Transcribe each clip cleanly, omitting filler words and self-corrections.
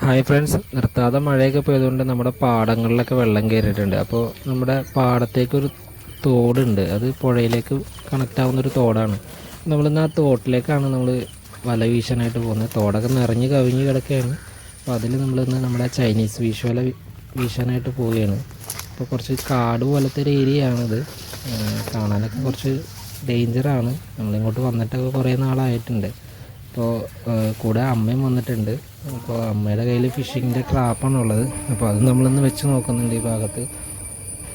Hi friends, നിർത്താതെ മഴയൊക്കെ പോയതുകൊണ്ട് നമ്മുടെ പാടങ്ങളിലൊക്കെ വെള്ളം കയറിയിട്ടുണ്ട്. അപ്പോൾ നമ്മുടെ പാടത്തേക്കൊരു തോടുണ്ട്, അത് പുഴയിലേക്ക് കണക്റ്റ് ആവുന്നൊരു തോടാണ്. നമ്മളിന്ന് ആ തോട്ടിലേക്കാണ് നമ്മൾ വല വീശാനായിട്ട് പോകുന്നത്. തോടൊക്കെ നിറഞ്ഞ് കവിഞ്ഞ് കിടക്കുകയാണ്. അപ്പോൾ അതിൽ നമ്മളിന്ന് നമ്മുടെ ചൈനീസ് വീശ് വല വീശാനായിട്ട് പോവുകയാണ്. അപ്പോൾ കുറച്ച് കാട് പോലത്തെ ഒരു ഏരിയയാണിത്. കാണാനൊക്കെ കുറച്ച് ഡേഞ്ചറാണ്. നമ്മളിങ്ങോട്ട് വന്നിട്ടൊക്കെ കുറേ നാളായിട്ടുണ്ട്. അപ്പോൾ കൂടെ അമ്മയും വന്നിട്ടുണ്ട്. അപ്പോൾ അമ്മയുടെ കയ്യിൽ ഫിഷിങ്ങിൻ്റെ ട്രാപ്പാണുള്ളത്. അപ്പോൾ അത് നമ്മളൊന്ന് വെച്ച് നോക്കുന്നുണ്ട് ഈ ഭാഗത്ത്.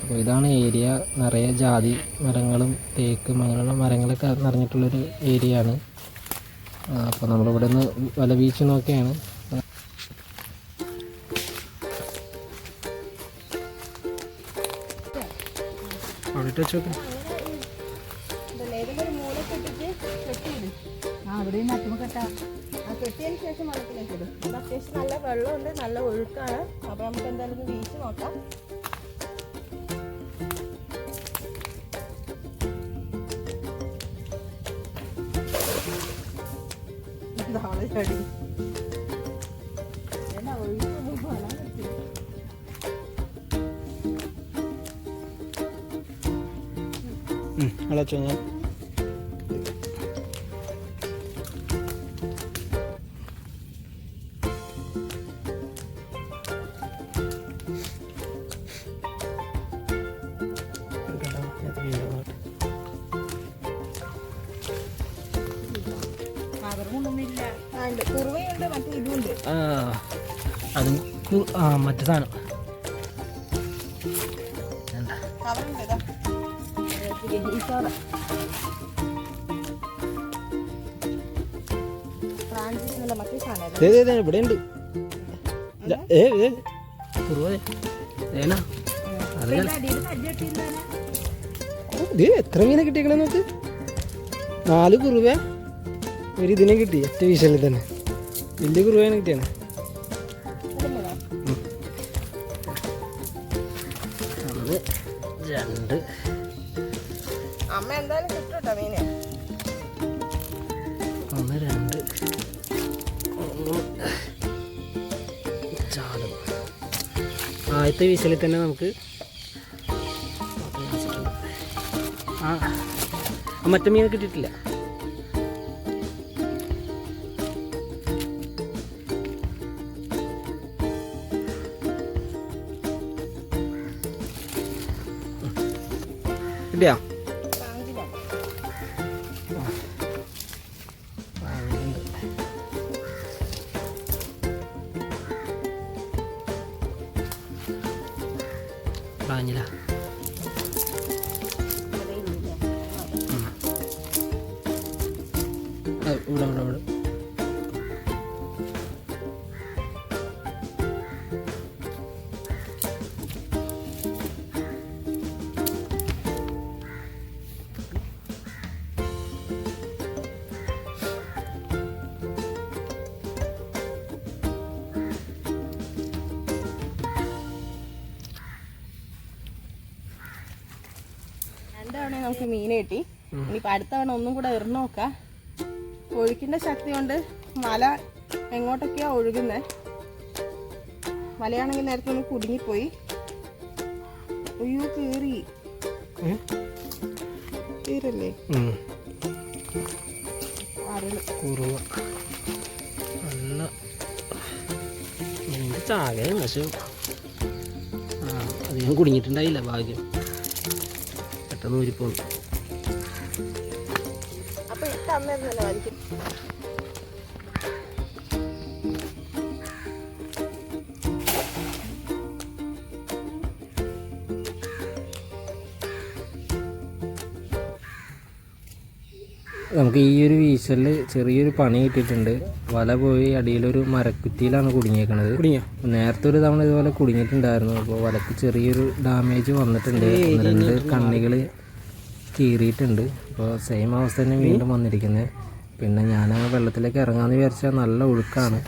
അപ്പോൾ ഇതാണ് ഏരിയ. നിറയെ ജാതി മരങ്ങളും തേക്കും അങ്ങനെയുള്ള മരങ്ങളൊക്കെ നിറഞ്ഞിട്ടുള്ളൊരു ഏരിയ ആണ്. അപ്പോൾ നമ്മളിവിടെ നിന്ന് വല വീശി നോക്കിയാണ്. അവിടെ വെച്ച് നോക്കാം. അവിടെയും മറ്റും കെട്ടാം. കെട്ടിയതിന് ശേഷം വെള്ളത്തിലേക്ക് ഇടും. അത്യാവശ്യം നല്ല വെള്ളമുണ്ട്, നല്ല ഒഴുക്കാണ്. അപ്പോൾ നമുക്ക് എന്തായാലും ഒന്ന് വീശി നോക്കാം. ചടി എന്നാ ഒഴുക്കൊന്നും കാണാൻ പറ്റില്ല. അളച്ചോ ഞാൻ കുറുവയുണ്ട്, മറ്റേ ഇതുണ്ട്. അതും മറ്റേ സാധനം ഇവിടെ ഉണ്ട്. എത്ര മീനെ കിട്ടിയേക്കണേ നോക്ക്. 4 കുറുവ ഒരു ഇതിനെ കിട്ടി. ഒറ്റ വീശലിൽ തന്നെ വലിയ കുറുവയാണ് കിട്ടിയാണ്. ഒന്ന് 2 അമ്മ എന്തായാലും കിട്ടുട്ടോ മീന്. 1 2 ചാടും. ആദ്യത്തെ വീശലിൽ തന്നെ നമുക്ക് മറ്റേ മീൻ കിട്ടിയിട്ടില്ല. കിട്ടിയാ? ാഞ്ഞില്ല. ഇവിടെ ഇവിടെ ഇവിടെ രണ്ടവണ നമുക്ക് മീൻ കിട്ടി. ഇനിയിപ്പോൾ അടുത്ത തവണ ഒന്നും കൂടെ എറിഞ്ഞു നോക്കാം. ഒഴുക്കിന്റെ ശക്തി കൊണ്ട് വല എങ്ങോട്ടൊക്കെയാ ഒഴുകുന്നത്. വലയാണെങ്കിൽ നേരത്തെ ഒന്ന് കുടുങ്ങിപ്പോയി. അയ്യോ കീറി കീറല്ലേ നല്ല ചാകയാണ്. പക്ഷെ അധികം കുടുങ്ങിയിട്ടുണ്ടായില്ല. ഭാഗ്യം പെട്ടെന്ന് ഊരിപ്പോന്നു. അപ്പൊ ഇട്ടന്നേരുന്നല്ലോ ആയിരിക്കും. നമുക്ക് ഈ ഒരു വീശലിൽ ചെറിയൊരു പണി കിട്ടിയിട്ടുണ്ട്. വല പോയി അടിയിലൊരു മരക്കുറ്റിയിലാണ് കുടുങ്ങിയേക്കണത്. നേരത്തെ ഒരു തവണ ഇതുപോലെ കുടുങ്ങിയിട്ടുണ്ടായിരുന്നു. അപ്പോൾ വലക്ക് ചെറിയൊരു ഡാമേജ് വന്നിട്ടുണ്ട്. 2 കണ്ണികൾ കീറിയിട്ടുണ്ട്. അപ്പോൾ സെയിം അവസ്ഥ തന്നെ വീണ്ടും വന്നിരിക്കുന്നത്. പിന്നെ ഞാൻ വെള്ളത്തിലേക്ക് ഇറങ്ങാമെന്ന് വിചാരിച്ചാൽ നല്ല ഒഴുക്കാണ്.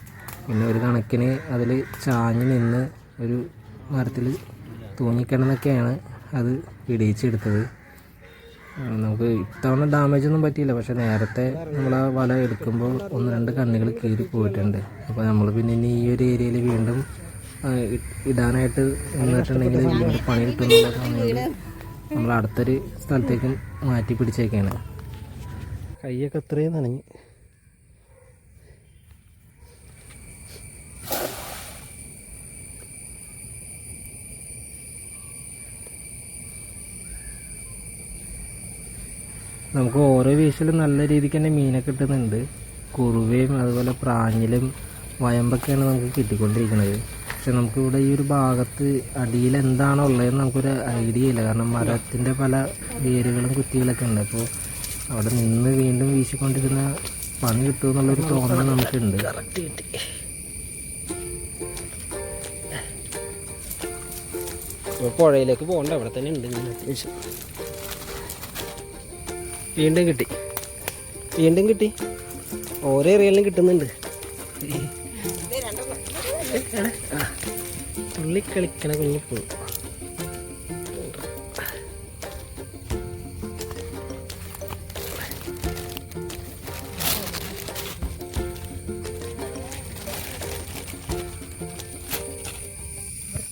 പിന്നെ ഒരു കണക്കിന് അതിൽ ചാഞ്ഞ് നിന്ന് ഒരു മരത്തിൽ തൂങ്ങിക്കിടന്നൊക്കെയാണ് അത് പിടിച്ചെടുത്തത്. നമുക്ക് ഇത്തവണ ഡാമേജ് ഒന്നും പറ്റിയില്ല. പക്ഷെ നേരത്തെ നമ്മൾ ആ വല എടുക്കുമ്പോൾ 1-2 കണ്ണികൾ കീറി പോയിട്ടുണ്ട്. അപ്പോൾ നമ്മൾ പിന്നെ ഇനി ഈ ഒരു ഏരിയയിൽ ഇടാനായിട്ട് നിന്നിട്ടുണ്ടെങ്കിൽ വീണ്ടും പണി കിട്ടുന്നുള്ള സമയത്ത് നമ്മൾ അടുത്തൊരു സ്ഥലത്തേക്ക് മാറ്റി പിടിച്ചേക്കാണ്. കൈയൊക്കെ അത്രയും നനഞ്ഞ്. നമുക്ക് ഓരോ വീശിലും നല്ല രീതിക്ക് തന്നെ മീനൊക്കെ കിട്ടുന്നുണ്ട്. കുറുവയും അതുപോലെ പ്രാഞ്ഞിലും വയമ്പൊക്കെയാണ് നമുക്ക് കിട്ടിക്കൊണ്ടിരിക്കുന്നത്. പക്ഷെ നമുക്കിവിടെ ഈ ഒരു ഭാഗത്ത് അടിയിൽ എന്താണോ ഉള്ളതെന്ന് നമുക്കൊരു ഐഡിയ ഇല്ല. കാരണം മരത്തിൻ്റെ പല വേരുകളും കുറ്റികളൊക്കെ ഉണ്ട്. അപ്പോൾ അവിടെ നിന്ന് വീണ്ടും വീശിക്കൊണ്ടിരുന്ന പണി കിട്ടുമെന്നുള്ളൊരു തോന്നൽ നമുക്കുണ്ട്. പുഴയിലേക്ക് പോകണ്ട, അവിടെ തന്നെ ഉണ്ട്. അത്യാവശ്യം വീണ്ടും കിട്ടി. ഓരോ ഏറിയലിനും കിട്ടുന്നുണ്ട്. തുള്ളി കളിക്കണ കുഞ്ഞിപ്പൂ.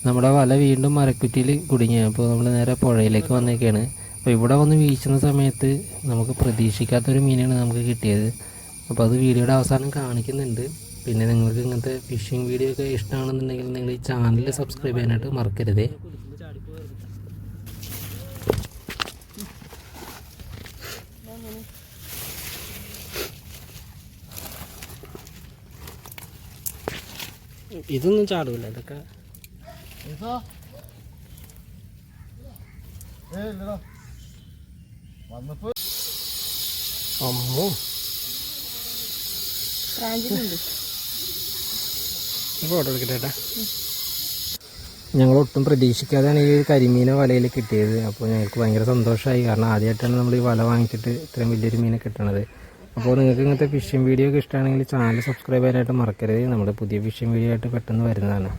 നമ്മുടെ വല വീണ്ടും മരക്കുറ്റിയിൽ കുടുങ്ങി. അപ്പോൾ നമ്മൾ നേരെ പുഴയിലേക്ക് വന്നേക്കാണ്. അപ്പോൾ ഇവിടെ വന്ന് വീശുന്ന സമയത്ത് നമുക്ക് പ്രതീക്ഷിക്കാത്തൊരു മീനാണ് നമുക്ക് കിട്ടിയത്. അപ്പോൾ അത് വീഡിയോയുടെ അവസാനം കാണിക്കുന്നുണ്ട്. പിന്നെ നിങ്ങൾക്ക് ഇങ്ങനത്തെ ഫിഷിംഗ് വീഡിയോ ഒക്കെ ഇഷ്ടമാണെന്നുണ്ടെങ്കിൽ നിങ്ങൾ ഈ ചാനൽ സബ്സ്ക്രൈബ് ചെയ്യാനായിട്ട് മറക്കരുതേ. ഇതൊന്നും ചാടൂല, ഇതൊക്കെ അമ്മോ. ഫോട്ടോ എടുക്കട്ടെ. ഞങ്ങൾ ഒട്ടും പ്രതീക്ഷിക്കാതെയാണ് ഈ കരിമീനെ വലയിൽ കിട്ടിയത്. അപ്പോൾ ഞങ്ങൾക്ക് ഭയങ്കര സന്തോഷമായി. കാരണം ആദ്യമായിട്ടാണ് നമ്മൾ ഈ വല വാങ്ങിച്ചിട്ട് ഇത്രയും വലിയൊരു മീനെ കിട്ടണത്. അപ്പോൾ നിങ്ങൾക്ക് ഇങ്ങനത്തെ ഫിഷിംഗ് വീഡിയോ ഒക്കെ ഇഷ്ടമാണെങ്കിൽ ചാനൽ സബ്സ്ക്രൈബ് ചെയ്യാനായിട്ട് മറക്കരുത്. നമ്മുടെ പുതിയ ഫിഷിംഗ് വീഡിയോ ആയിട്ട് പെട്ടെന്ന് വരുന്നതാണ്.